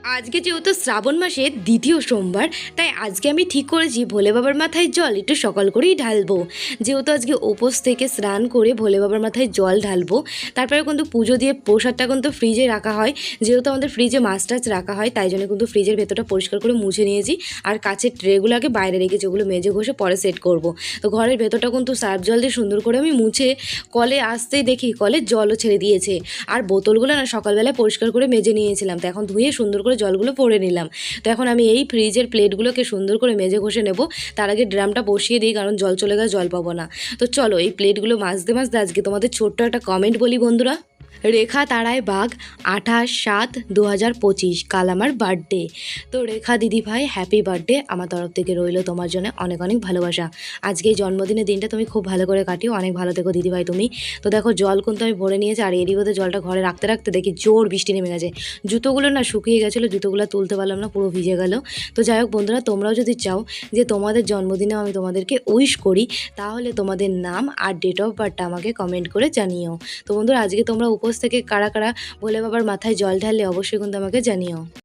আজকে যেহেতু শ্রাবণ মাসের দ্বিতীয় সোমবার, তাই আজকে আমি ঠিক করেছি ভোলে বাবার মাথায় জল একটু সকাল করেই ঢালবো। যেহেতু আজকে উপোস থেকে স্নান করে ভোলে বাবার মাথায় জল ঢালবো, তারপরে কিন্তু পুজো দিয়ে প্রসাদটা কিন্তু ফ্রিজে রাখা হয়। যেহেতু আমাদের ফ্রিজে মাছ টাছ রাখা হয়, তাই জন্য কিন্তু ফ্রিজের ভেতরটা পরিষ্কার করে মুছে নিয়েছি। আর কাচের ট্রেগুলো আগে বাইরে রেখেছি, ওগুলো মেজে ঘষে পরে সেট করব। তো ঘরের ভেতরটা কিন্তু সার্ফ জল দিয়ে সুন্দর করে আমি মুছে কলে আসতেই দেখি কলে জলও ছেড়ে দিয়েছে। আর বোতলগুলো না সকালবেলায় পরিষ্কার করে মেজে নিয়েছিলাম, তো এখন ধুয়ে সুন্দর করে জলগুলো পরে নিলাম। তো এখন আমি এই ফ্রিজের প্লেটগুলোকে সুন্দর করে মেজে ঘষে নেব। তার আগে ড্রামটা বসিয়ে দিই, কারণ জল চলে গেলে জল পাবো না। তো চলো এই প্লেটগুলো মাজতে মাজতে আজকে তোমাদের ছোট্ট একটা কমেন্ট বলি বন্ধুরা। রেখা তারায় বাঘ 28/7/2025 কাল আমার বার্থডে। তো রেখা দিদি ভাই হ্যাপি বার্থডে আমার তরফ থেকে রইলো তোমার জন্য অনেক অনেক ভালোবাসা। আজকে এই জন্মদিনের দিনটা তুমি খুব ভালো করে কাটিও, অনেক ভালো থেকো দিদি ভাই তুমি। তো দেখো জল কিন্তু আমি ভরে নিয়েছি, আর এরই মধ্যে জলটা ঘরে রাখতে রাখতে দেখি জোর বৃষ্টি নেমে গেছে। জুতোগুলো না শুকিয়ে গেছিলো, জুতোগুলো তুলতে পারলাম না, পুরো ভিজে গেল। তো যাই হোক বন্ধুরা, তোমরাও যদি চাও যে তোমাদের জন্মদিনেও আমি তোমাদেরকে উইশ করি, তাহলে তোমাদের নাম আর ডেট অফ বার্থটা আমাকে কমেন্ট করে জানিও। তো বন্ধুরা, আজকে তোমরা উপোস থেকে কারা কারা ভোলে বাবার মাথায় জল ঢাললে অবশ্যই কিন্তু আমাকে জানিও।